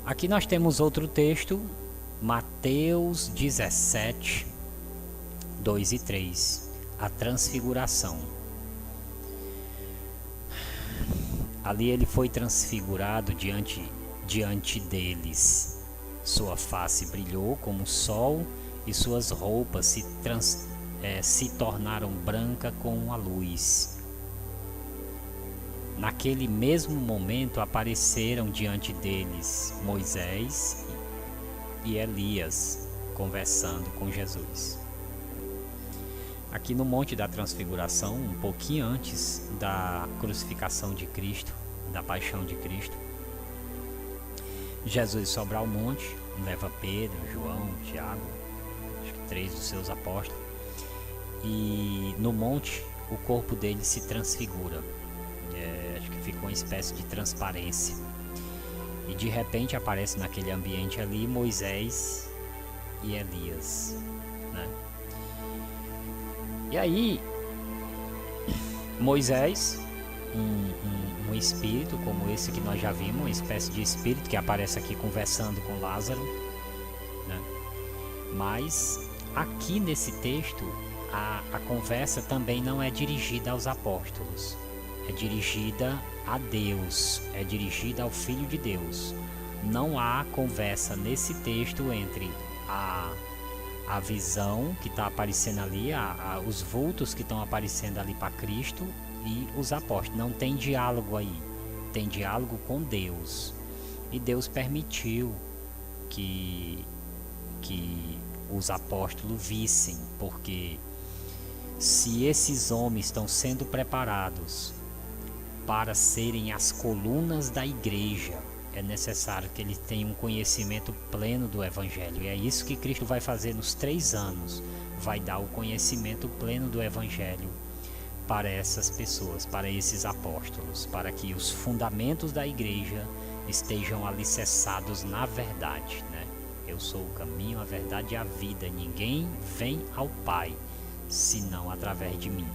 Aqui nós temos outro texto, Mateus 17, 2 e 3, a transfiguração. Ali ele foi transfigurado diante deles. Sua face brilhou como o sol e suas roupas se tornaram brancas como a luz. Naquele mesmo momento apareceram diante deles Moisés e Elias conversando com Jesus. Aqui no Monte da Transfiguração, um pouquinho antes da crucificação de Cristo, da paixão de Cristo, Jesus sobe ao monte, leva Pedro, João, Tiago, acho que 3 dos seus apóstolos, e no monte o corpo dele se transfigura. Acho que fica uma espécie de transparência. E de repente aparece naquele ambiente ali Moisés e Elias, né? E aí Moisés, um espírito como esse que nós já vimos, uma espécie de espírito que aparece aqui conversando com Lázaro, né? Mas aqui nesse texto a conversa também não é dirigida aos apóstolos, é dirigida a Deus, é dirigida ao Filho de Deus. Não há conversa nesse texto entre a visão que está aparecendo ali, os vultos que estão aparecendo ali para Cristo e os apóstolos. Não tem diálogo aí, tem diálogo com Deus. E Deus permitiu que os apóstolos vissem, porque se esses homens estão sendo preparados para serem as colunas da igreja, é necessário que eles tenham um conhecimento pleno do Evangelho. E é isso que Cristo vai fazer nos 3 anos. Vai dar o conhecimento pleno do Evangelho para essas pessoas, para esses apóstolos, para que os fundamentos da igreja estejam alicerçados na verdade, né? Eu sou o caminho, a verdade e a vida. Ninguém vem ao Pai senão através de mim.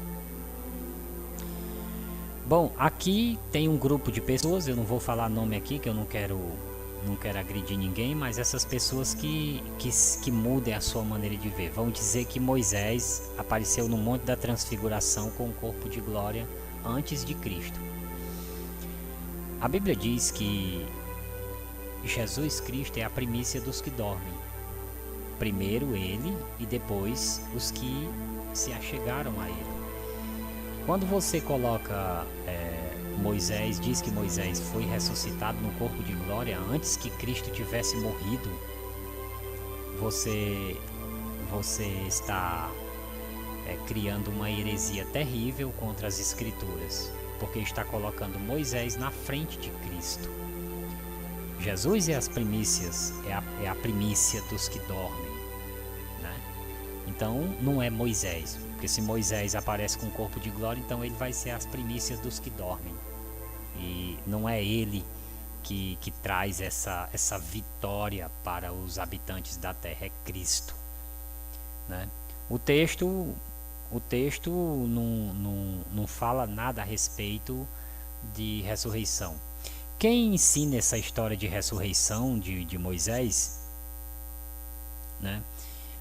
Bom, aqui tem um grupo de pessoas, eu não vou falar nome aqui, que eu não quero agredir ninguém, mas essas pessoas que mudem a sua maneira de ver. Vão dizer que Moisés apareceu no Monte da Transfiguração com o corpo de glória antes de Cristo. A Bíblia diz que Jesus Cristo é a primícia dos que dormem. Primeiro ele e depois os que se achegaram a ele. Quando você coloca Moisés, diz que Moisés foi ressuscitado no corpo de glória antes que Cristo tivesse morrido, você está criando uma heresia terrível contra as Escrituras, porque está colocando Moisés na frente de Cristo. Jesus é as primícias, é a primícia dos que dormem, né? Então não é Moisés, porque se Moisés aparece com o corpo de glória, então ele vai ser as primícias dos que dormem. E não é ele que traz essa vitória para os habitantes da terra, é Cristo, né? O texto não fala nada a respeito de ressurreição. Quem ensina essa história de ressurreição de Moisés, né,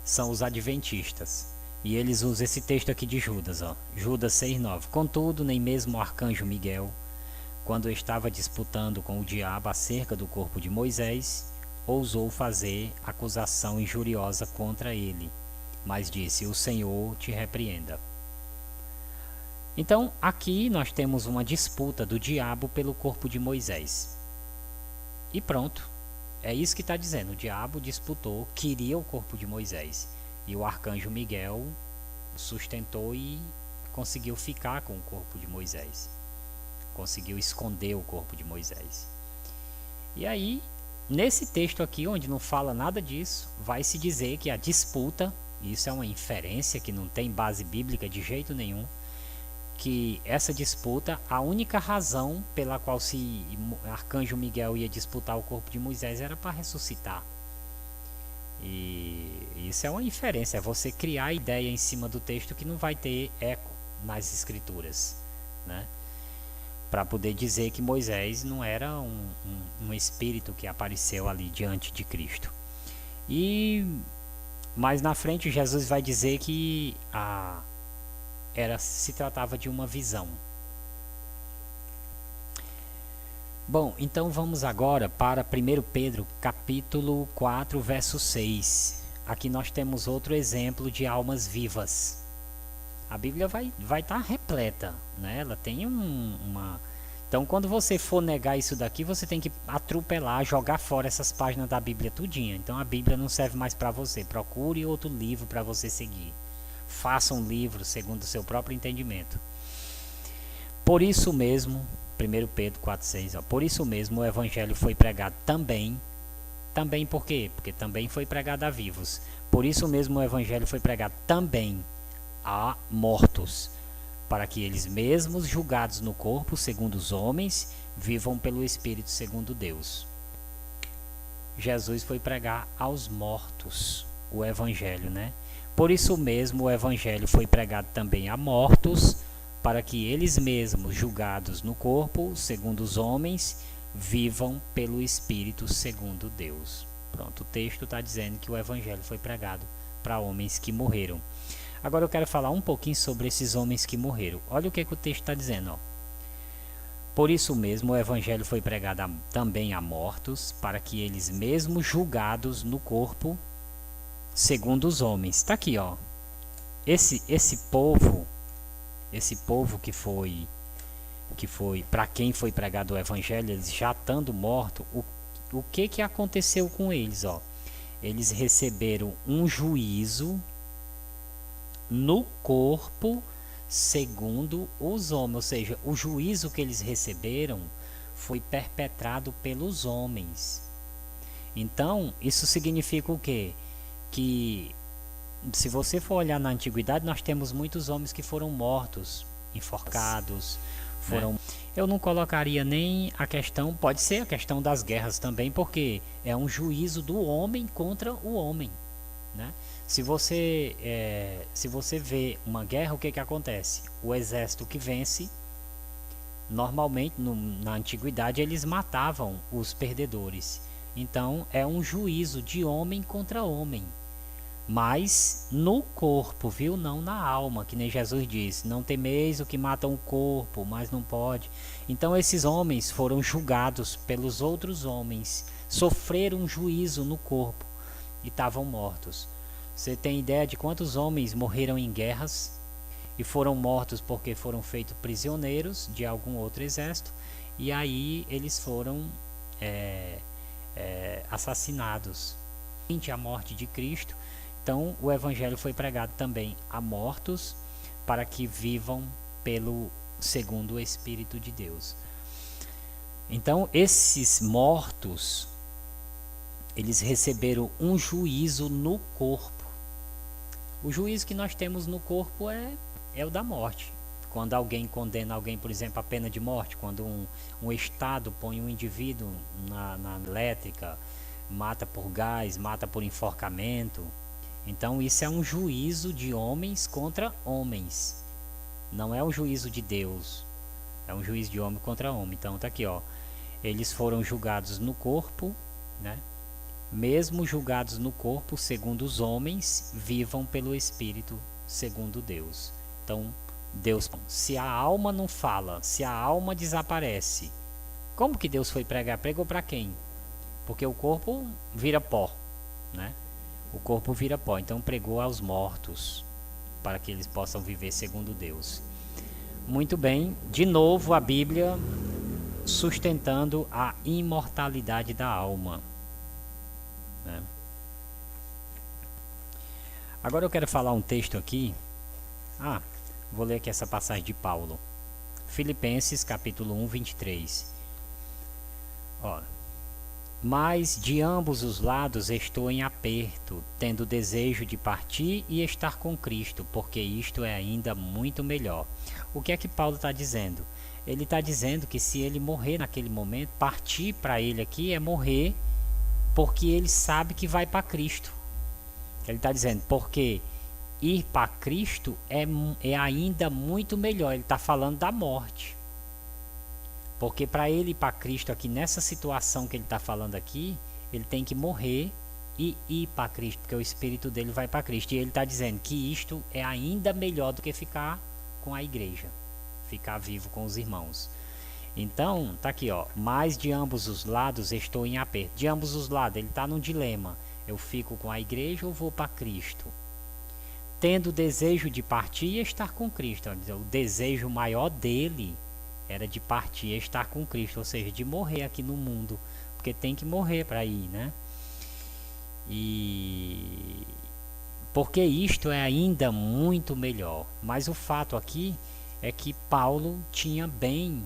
são os adventistas. E eles usam esse texto aqui de Judas, Judas 6,9. Contudo, nem mesmo o arcanjo Miguel, quando estava disputando com o diabo acerca do corpo de Moisés, ousou fazer acusação injuriosa contra ele, mas disse: o Senhor te repreenda. Então, aqui nós temos uma disputa do diabo pelo corpo de Moisés. E pronto, é isso que está dizendo. O diabo disputou, queria o corpo de Moisés. E o arcanjo Miguel sustentou e conseguiu ficar com o corpo de Moisés. Conseguiu esconder o corpo de Moisés. E aí, nesse texto aqui, onde não fala nada disso, vai se dizer que a disputa, isso é uma inferência que não tem base bíblica de jeito nenhum, que essa disputa, a única razão pela qual arcanjo Miguel ia disputar o corpo de Moisés era para ressuscitar. E isso é uma inferência, é você criar a ideia em cima do texto que não vai ter eco nas escrituras, né? para poder dizer que Moisés não era um espírito que apareceu ali diante de Cristo. E mais na frente Jesus vai dizer que se tratava de uma visão. Bom, então vamos agora para 1 Pedro capítulo 4, verso 6. Aqui nós temos outro exemplo de almas vivas. A Bíblia vai estar repleta, né? Ela tem uma... Então, quando você for negar isso daqui, você tem que atropelar, jogar fora essas páginas da Bíblia tudinha. Então, a Bíblia não serve mais para você. Procure outro livro para você seguir. Faça um livro segundo o seu próprio entendimento. Por isso mesmo, 1 Pedro 4,6, por isso mesmo o Evangelho foi pregado também. Também por quê? Porque também foi pregado a vivos. Por isso mesmo o Evangelho foi pregado também a mortos, para que eles mesmos, julgados no corpo segundo os homens, vivam pelo Espírito segundo Deus. Jesus foi pregar aos mortos o Evangelho, né? Por isso mesmo o Evangelho foi pregado também a mortos, para que eles mesmos, julgados no corpo segundo os homens, vivam pelo Espírito segundo Deus. Pronto, o texto está dizendo que o Evangelho foi pregado para homens que morreram. Agora eu quero falar um pouquinho sobre esses homens que morreram. Olha o que o texto está dizendo. Ó. Por isso mesmo o Evangelho foi pregado também a mortos, para que eles mesmos julgados no corpo, segundo os homens. Está aqui, ó. Esse povo que foi para quem foi pregado o Evangelho, eles já estando mortos, o que aconteceu com eles? Ó? Eles receberam um juízo no corpo segundo os homens, ou seja, o juízo que eles receberam foi perpetrado pelos homens. Então, isso significa o quê? Que se você for olhar na antiguidade, nós temos muitos homens que foram mortos, enforcados, foram... Eu não colocaria nem a questão, pode ser a questão das guerras também, porque é um juízo do homem contra o homem, né? Se você vê uma guerra, o que acontece? O exército que vence, normalmente na antiguidade eles matavam os perdedores. Então é um juízo de homem contra homem, mas no corpo, viu? Não na alma, que nem Jesus disse: não temeis o que matam o corpo, mas não pode. Então esses homens foram julgados pelos outros homens, sofreram um juízo no corpo e estavam mortos. Você tem ideia de quantos homens morreram em guerras e foram mortos porque foram feitos prisioneiros de algum outro exército, e aí eles foram assassinados. A morte de Cristo. Então o Evangelho foi pregado também a mortos, para que vivam segundo o Espírito de Deus. Então esses mortos, eles receberam um juízo no corpo. O juízo que nós temos no corpo é o da morte. Quando alguém condena alguém, por exemplo, a pena de morte, quando um Estado põe um indivíduo na elétrica, mata por gás, mata por enforcamento. Então isso é um juízo de homens contra homens. Não é um juízo de Deus. É um juízo de homem contra homem. Então tá aqui, ó. Eles foram julgados no corpo, né? Mesmo julgados no corpo, segundo os homens, vivam pelo Espírito, segundo Deus. Então, Deus, se a alma não fala, se a alma desaparece, como que Deus foi pregar? Pregou para quem? Porque o corpo vira pó, né? O corpo vira pó, então pregou aos mortos, para que eles possam viver segundo Deus. Muito bem, de novo a Bíblia sustentando a imortalidade da alma. Agora eu quero falar um texto aqui. Vou ler aqui essa passagem de Paulo. Filipenses capítulo 1, 23. Mas de ambos os lados estou em aperto, tendo desejo de partir e estar com Cristo, porque isto é ainda muito melhor. O que é que Paulo está dizendo? Ele está dizendo que se ele morrer naquele momento, partir para ele aqui é morrer, porque ele sabe que vai para Cristo. Ele está dizendo, porque ir para Cristo é ainda muito melhor. Ele está falando da morte. Porque para ele ir para Cristo aqui, nessa situação que ele está falando aqui, ele tem que morrer e ir para Cristo, porque o espírito dele vai para Cristo. E ele está dizendo que isto é ainda melhor do que ficar com a igreja, ficar vivo com os irmãos. Então, tá aqui, ó. Mas de ambos os lados estou em aperto. De ambos os lados, ele está num dilema. Eu fico com a igreja ou vou para Cristo? Tendo o desejo de partir e estar com Cristo. O desejo maior dele era de partir e estar com Cristo, ou seja, de morrer aqui no mundo, porque tem que morrer para ir, né? E porque isto é ainda muito melhor. Mas o fato aqui é que Paulo tinha bem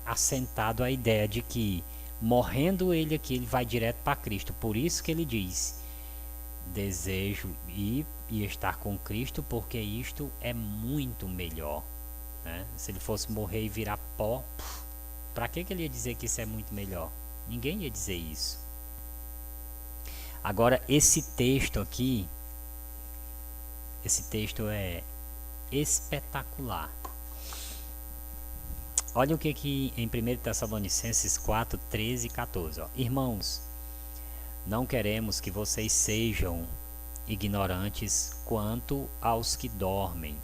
assentado a ideia de que morrendo ele aqui, ele vai direto para Cristo. Por isso que ele diz: desejo ir e estar com Cristo, porque isto é muito melhor, né? Se ele fosse morrer e virar pó, para que ele ia dizer que isso é muito melhor? Ninguém ia dizer isso. Agora, esse texto aqui, esse texto é espetacular. Olha o que em 1 Tessalonicenses 4, 13 e 14. Ó. Irmãos, não queremos que vocês sejam ignorantes quanto aos que dormem,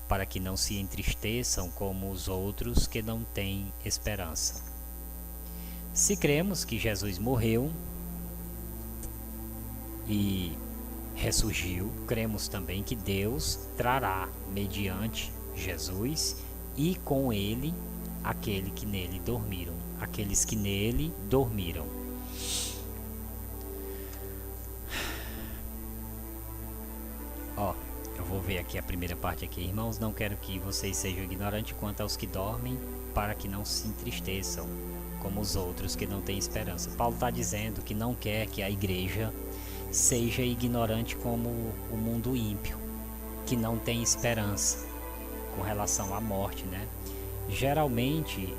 para que não se entristeçam como os outros que não têm esperança. Se cremos que Jesus morreu e ressurgiu, cremos também que Deus trará, mediante Jesus e com ele, aqueles que nele dormiram. Ó, eu vou ver aqui a primeira parte aqui. Irmãos, não quero que vocês sejam ignorantes quanto aos que dormem, para que não se entristeçam como os outros que não têm esperança. Paulo está dizendo que não quer que a igreja seja ignorante como o mundo ímpio, que não tem esperança com relação à morte, né? Geralmente,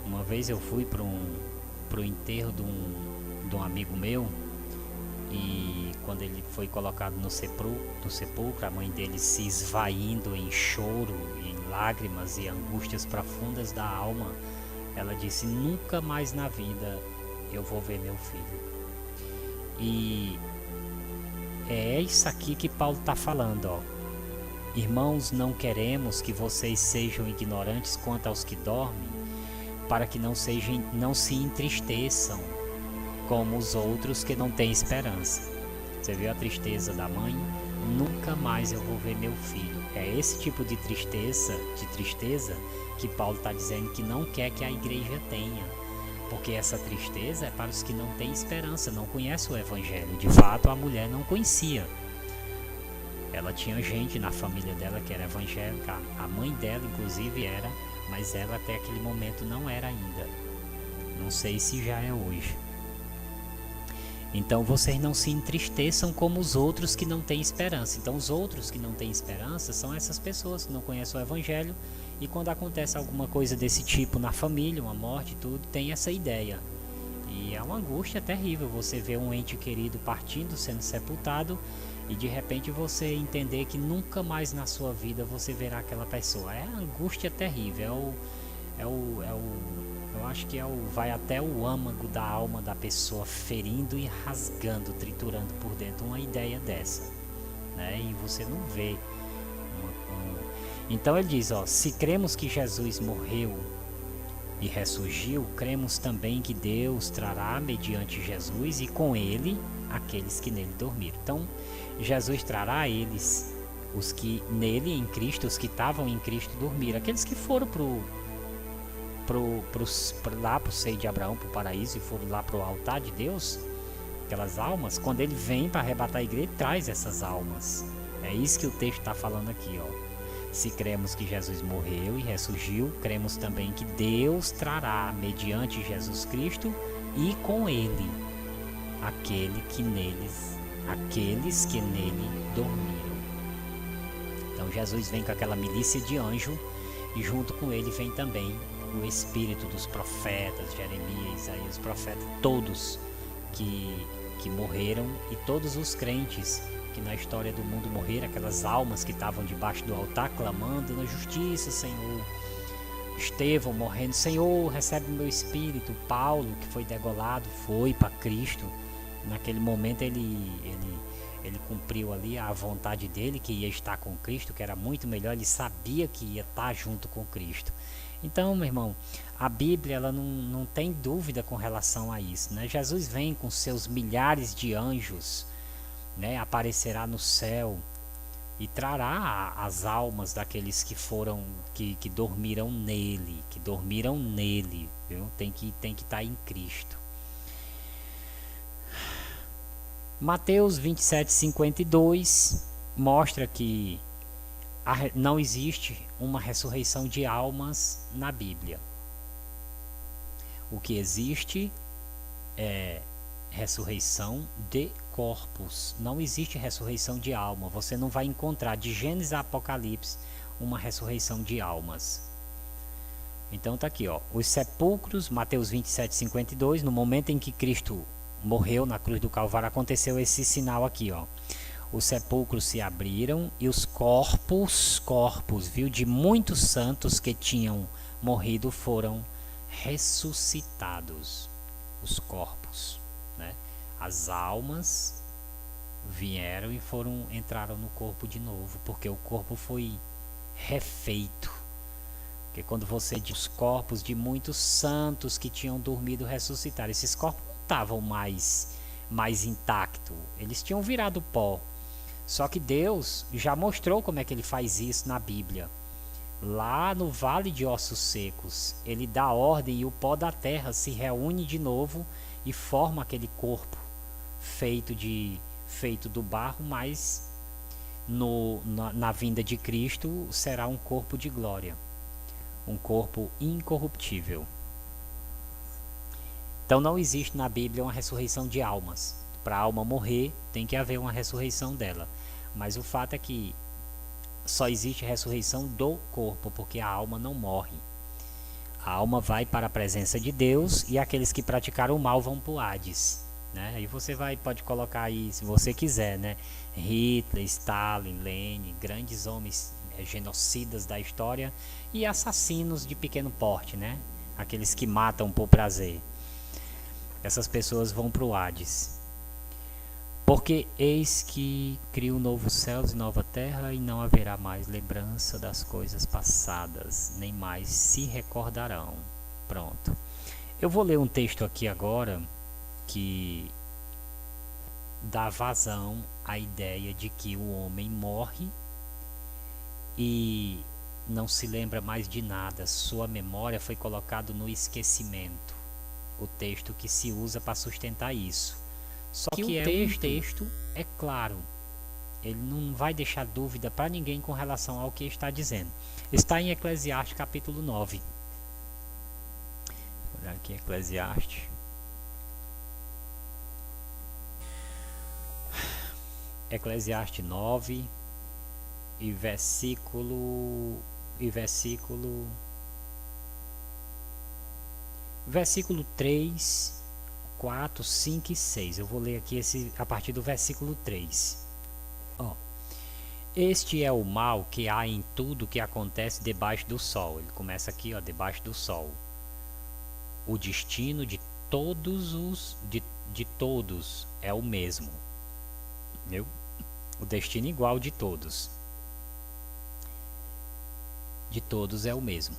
uma vez eu fui para o enterro de um amigo meu, e quando ele foi colocado no sepulcro, a mãe dele se esvaindo em choro, em lágrimas e angústias profundas da alma, ela disse: nunca mais na vida eu vou ver meu filho. E é isso aqui que Paulo está falando, ó. Irmãos, não queremos que vocês sejam ignorantes quanto aos que dormem, para que não se entristeçam como os outros que não têm esperança. Você viu a tristeza da mãe? Nunca mais eu vou ver meu filho. É esse tipo de tristeza que Paulo está dizendo que não quer que a igreja tenha. Porque essa tristeza é para os que não têm esperança, não conhecem o Evangelho. De fato, a mulher não conhecia. Ela tinha gente na família dela que era evangélica, a mãe dela inclusive era, mas ela até aquele momento não era ainda. Não sei se já é hoje. Então vocês não se entristeçam como os outros que não têm esperança. Então os outros que não têm esperança são essas pessoas que não conhecem o Evangelho, e quando acontece alguma coisa desse tipo na família, uma morte e tudo, tem essa ideia. E é uma angústia terrível você ver um ente querido partindo, sendo sepultado, e de repente você entender que nunca mais na sua vida você verá aquela pessoa. É uma angústia terrível, eu acho que vai até o âmago da alma da pessoa, ferindo e rasgando, triturando por dentro uma ideia dessa, né? E você não vê. Então ele diz, ó, se cremos que Jesus morreu e ressurgiu, cremos também que Deus trará mediante Jesus e com ele aqueles que nele dormiram. Então Jesus trará a eles, os que nele, em Cristo, os que estavam em Cristo dormiram, aqueles que foram lá para o seio de Abraão, para o paraíso, e foram lá para o altar de Deus, aquelas almas. Quando ele vem para arrebatar a igreja, ele traz essas almas. É isso que o texto está falando aqui, ó. Se cremos que Jesus morreu e ressurgiu, cremos também que Deus trará, mediante Jesus Cristo e com ele, aqueles que nele dormiram. Então Jesus vem com aquela milícia de anjo, e junto com ele vem também o espírito dos profetas, Jeremias, Isaías, os profetas, todos que morreram, e todos os crentes que na história do mundo morreram, aquelas almas que estavam debaixo do altar clamando na justiça, Senhor, Estevão morrendo, Senhor, recebe meu espírito. Paulo, que foi degolado, foi para Cristo. Naquele momento ele cumpriu ali a vontade dele, que ia estar com Cristo, que era muito melhor, ele sabia que ia estar junto com Cristo. Então, meu irmão, a Bíblia ela não tem dúvida com relação a isso, né? Jesus vem com seus milhares de anjos, né? Aparecerá no céu e trará as almas daqueles que foram, que dormiram nele, viu? Tem que estar em Cristo. Mateus 27:52 mostra que não existe uma ressurreição de almas na Bíblia. O que existe é ressurreição de corpos. Não existe ressurreição de alma. Você não vai encontrar de Gênesis a Apocalipse uma ressurreição de almas. Então tá aqui, ó, os sepulcros, Mateus 27:52, no momento em que Cristo morreu na cruz do Calvário, aconteceu esse sinal aqui, ó. Os sepulcros se abriram e os corpos, viu, de muitos santos que tinham morrido foram ressuscitados. Os corpos, né? As almas vieram e entraram no corpo de novo, porque o corpo foi refeito. Porque quando você diz os corpos de muitos santos que tinham dormido ressuscitaram, esses corpos não estavam mais intactos, eles tinham virado pó. Só que Deus já mostrou como é que ele faz isso na Bíblia. Lá no vale de ossos secos, ele dá ordem e o pó da terra se reúne de novo e forma aquele corpo feito do barro, mas na vinda de Cristo será um corpo de glória, um corpo incorruptível. Então não existe na Bíblia uma ressurreição de almas. Para a alma morrer, tem que haver uma ressurreição dela. Mas o fato é que só existe ressurreição do corpo, porque a alma não morre. A alma vai para a presença de Deus e aqueles que praticaram o mal vão para o Hades, né? Aí você pode colocar aí, se você quiser, né? Hitler, Stalin, Lenin, grandes homens genocidas da história e assassinos de pequeno porte, né? Aqueles que matam por prazer. Essas pessoas vão para o Hades. Porque eis que crio novos céus e nova terra, e não haverá mais lembrança das coisas passadas, nem mais se recordarão. Pronto. Eu vou ler um texto aqui agora que dá vazão à ideia de que o homem morre e não se lembra mais de nada. Sua memória foi colocada no esquecimento. O texto que se usa para sustentar isso. Só que o texto é claro, ele não vai deixar dúvida para ninguém com relação ao que está dizendo. Está em Eclesiastes capítulo 9. Vou olhar aqui Eclesiastes. Eclesiastes 9 e versículo 3, 4, 5 e 6. Eu vou ler aqui a partir do versículo 3. Este é o mal que há em tudo que acontece debaixo do sol. Ele começa aqui, debaixo do sol. O destino de todos é o mesmo. Viu? O destino igual de todos. De todos é o mesmo.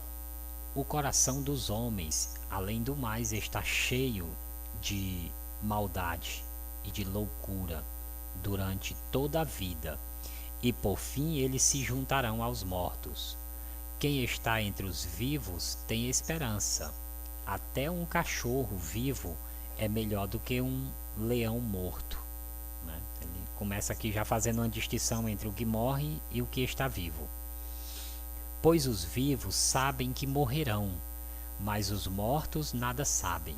O coração dos homens, além do mais, está cheio de maldade e de loucura durante toda a vida, e por fim eles se juntarão aos mortos. Quem está entre os vivos tem esperança. Até um cachorro vivo é melhor do que um leão morto, né? Ele começa aqui já fazendo uma distinção entre o que morre e o que está vivo. Pois os vivos sabem que morrerão, mas os mortos nada sabem.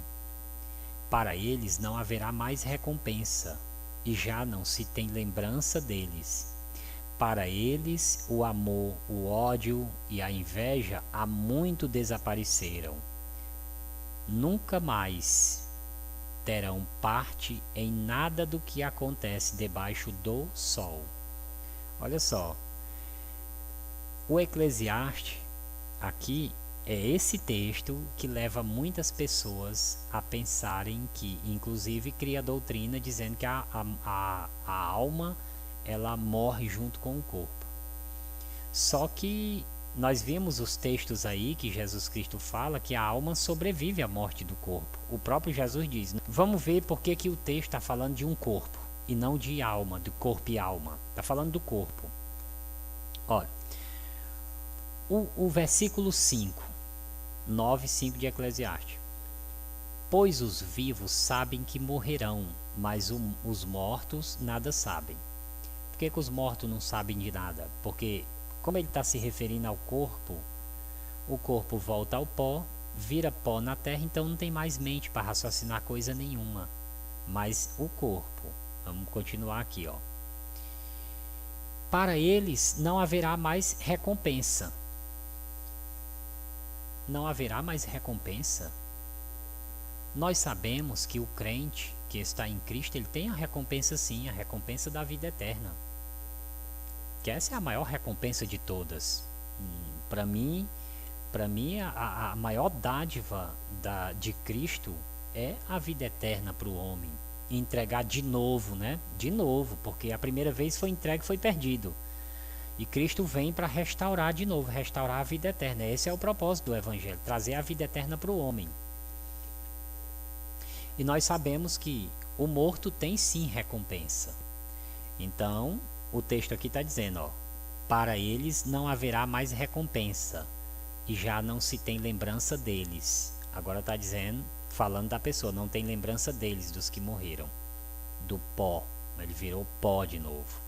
Para eles não haverá mais recompensa, e já não se tem lembrança deles. Para eles o amor, o ódio e a inveja há muito desapareceram. Nunca mais terão parte em nada do que acontece debaixo do sol. Olha só, o Eclesiastes aqui É esse texto que leva muitas pessoas a pensarem que, inclusive, cria doutrina dizendo que a alma ela morre junto com o corpo. Só que nós vimos os textos aí que Jesus Cristo fala que a alma sobrevive à morte do corpo. O próprio Jesus diz. Vamos ver por que o texto está falando de um corpo e não de alma, de corpo e alma. Está falando do corpo. Olha, o versículo 5, 9, 5 de Eclesiastes. Pois os vivos sabem que morrerão, mas os mortos nada sabem. Por que os mortos não sabem de nada? Porque, como ele está se referindo ao corpo, o corpo volta ao pó, vira pó na terra, então não tem mais mente para raciocinar coisa nenhuma. Mas o corpo, vamos continuar aqui, ó. Para eles não haverá mais recompensa. Não haverá mais recompensa? Nós sabemos que o crente que está em Cristo, ele tem a recompensa sim, a recompensa da vida eterna. Que essa é a maior recompensa de todas. Para mim a maior dádiva de Cristo é a vida eterna para o homem. Entregar de novo, né? De novo, porque a primeira vez foi entregue, foi perdido. E Cristo vem para restaurar de novo, restaurar a vida eterna. Esse é o propósito do Evangelho, trazer a vida eterna para o homem. E nós sabemos que o morto tem sim recompensa. Então, o texto aqui está dizendo, ó, para eles não haverá mais recompensa, e já não se tem lembrança deles. Agora está dizendo, falando da pessoa, não tem lembrança deles, dos que morreram. Do pó, ele virou pó de novo.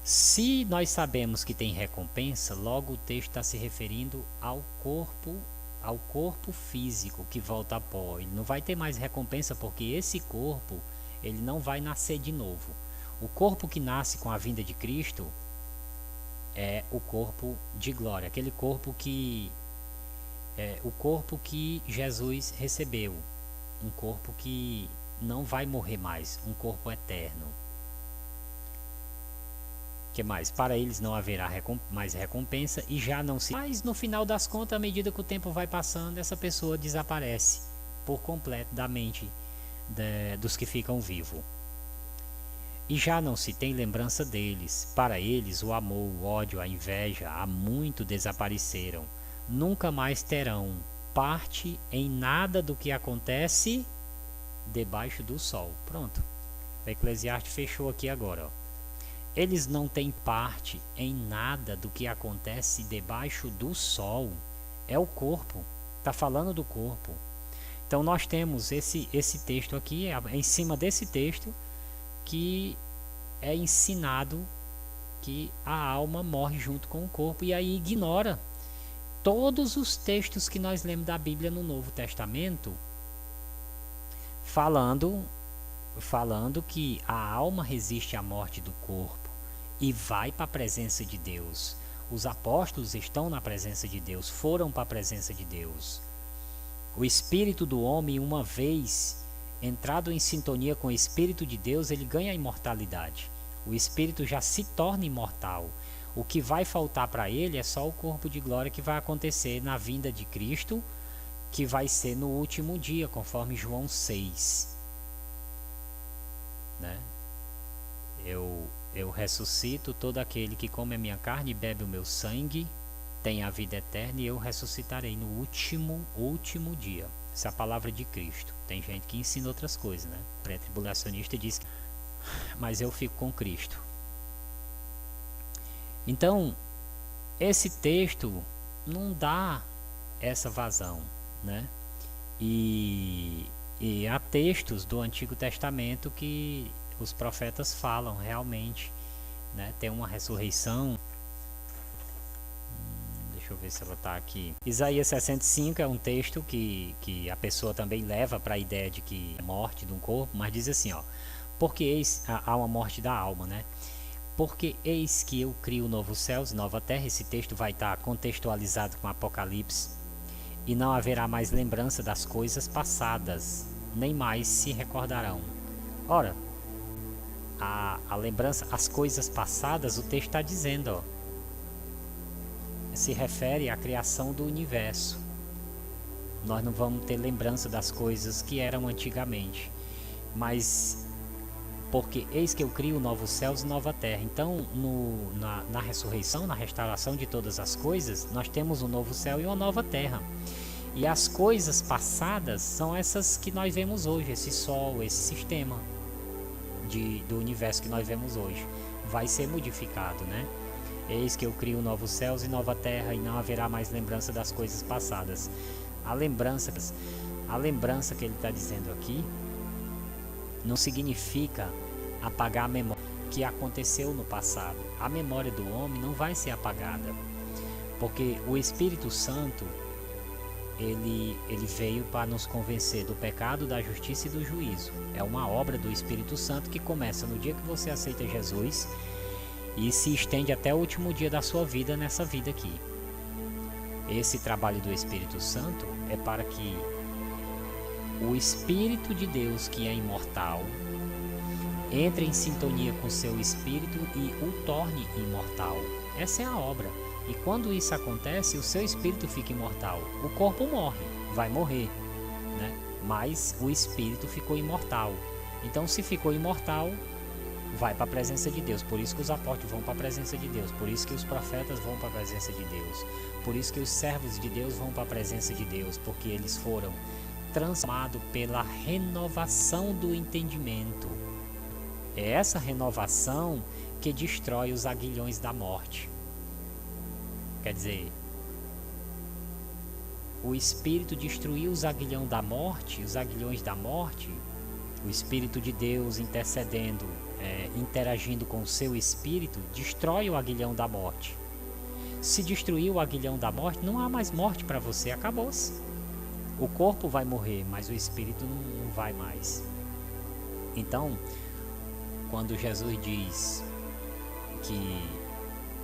Se nós sabemos que tem recompensa, logo o texto está se referindo ao corpo físico que volta a pó. Ele não vai ter mais recompensa porque esse corpo ele não vai nascer de novo. O corpo que nasce com a vinda de Cristo é o corpo de glória, aquele corpo que o corpo que Jesus recebeu, um corpo que não vai morrer mais, um corpo eterno. Que mais? Para eles não haverá mais recompensa e já não se... Mas no final das contas, à medida que o tempo vai passando, essa pessoa desaparece por completo da mente dos que ficam vivos. E já não se tem lembrança deles. Para eles, o amor, o ódio, a inveja, há muito desapareceram. Nunca mais terão parte em nada do que acontece debaixo do sol. Pronto. O Eclesiastes fechou aqui agora, ó. Eles não têm parte em nada do que acontece debaixo do sol. É o corpo. Está falando do corpo. Então nós temos esse texto aqui, em cima desse texto, que é ensinado que a alma morre junto com o corpo. E aí ignora todos os textos que nós lemos da Bíblia no Novo Testamento, falando que a alma resiste à morte do corpo e vai para a presença de Deus. Os apóstolos estão na presença de Deus, foram para a presença de Deus. O espírito do homem, uma vez entrado em sintonia com o espírito de Deus, ele ganha a imortalidade. O espírito já se torna imortal. O que vai faltar para ele é só o corpo de glória que vai acontecer na vinda de Cristo, que vai ser no último dia, conforme João 6. Né? Eu ressuscito todo aquele que come a minha carne e bebe o meu sangue, tem a vida eterna, e eu ressuscitarei no último dia. Essa é a palavra de Cristo. Tem gente que ensina outras coisas, né? O pré-tribulacionista diz, mas eu fico com Cristo. Então, esse texto não dá essa vazão, né? E há textos do Antigo Testamento que os profetas falam realmente, né? Tem uma ressurreição. Deixa eu ver se ela está aqui. Isaías 65 é um texto que a pessoa também leva para a ideia de que é morte de um corpo, mas diz assim, ó, porque há uma morte da alma, né? Porque eis que eu crio novos céus e nova terra. Esse texto vai estar contextualizado com Apocalipse. E não haverá mais lembrança das coisas passadas, nem mais se recordarão. Ora, a lembrança, as coisas passadas, o texto está dizendo, ó, se refere à criação do universo. Nós não vamos ter lembrança das coisas que eram antigamente, mas porque eis que eu crio novos céus e nova terra. Então, na ressurreição, na restauração de todas as coisas, nós temos um novo céu e uma nova terra. E as coisas passadas são essas que nós vemos hoje, esse Sol, esse sistema do universo que nós vemos hoje. Vai ser modificado, né? Eis que eu crio novos céus e nova terra, e não haverá mais lembrança das coisas passadas. A lembrança que ele está dizendo aqui não significa apagar a memória que aconteceu no passado. A memória do homem não vai ser apagada, porque o Espírito Santo ele veio para nos convencer do pecado, da justiça e do juízo. É uma obra do Espírito Santo que começa no dia que você aceita Jesus e se estende até o último dia da sua vida, nessa vida aqui. Esse trabalho do Espírito Santo é para que o Espírito de Deus, que é imortal, entre em sintonia com seu espírito e o torne imortal. Essa é a obra. E quando isso acontece, o seu espírito fica imortal. O corpo morre, vai morrer, né? Mas o espírito ficou imortal. Então, se ficou imortal, vai para a presença de Deus. Por isso que os apóstolos vão para a presença de Deus. Por isso que os profetas vão para a presença de Deus. Por isso que os servos de Deus vão para a presença de Deus. Porque eles foram transformados pela renovação do entendimento. É essa renovação que destrói os aguilhões da morte. Quer dizer, o Espírito destruiu os aguilhões da morte, o Espírito de Deus intercedendo, interagindo com o seu Espírito, destrói o aguilhão da morte. Se destruir o aguilhão da morte, não há mais morte para você, acabou-se. O corpo vai morrer, mas o Espírito não vai mais. Então, quando Jesus diz que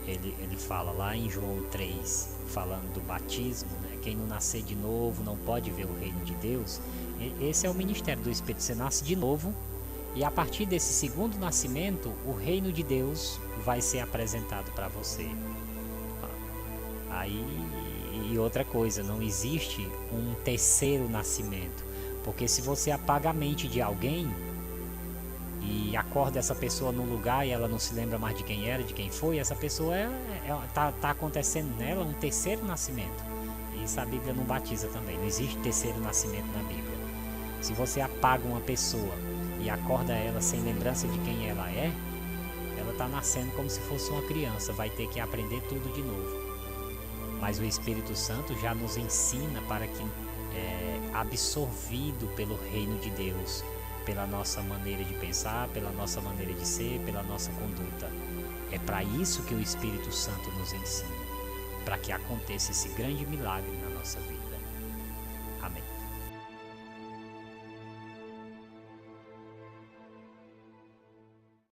ele fala lá em João 3, falando do batismo, né? Quem não nascer de novo não pode ver o reino de Deus. Esse é o ministério do Espírito. Você nasce de novo e a partir desse segundo nascimento, o reino de Deus vai ser apresentado para você. E outra coisa, não existe um terceiro nascimento, porque se você apaga a mente de alguém e acorda essa pessoa num lugar e ela não se lembra mais de quem era, de quem foi, essa pessoa tá acontecendo nela um terceiro nascimento. Isso a Bíblia não batiza também, não existe terceiro nascimento na Bíblia. Se você apaga uma pessoa e acorda ela sem lembrança de quem ela está nascendo como se fosse uma criança, vai ter que aprender tudo de novo. Mas o Espírito Santo já nos ensina para que absorvido pelo reino de Deus, pela nossa maneira de pensar, pela nossa maneira de ser, pela nossa conduta. É para isso que o Espírito Santo nos ensina, para que aconteça esse grande milagre na nossa vida. Amém.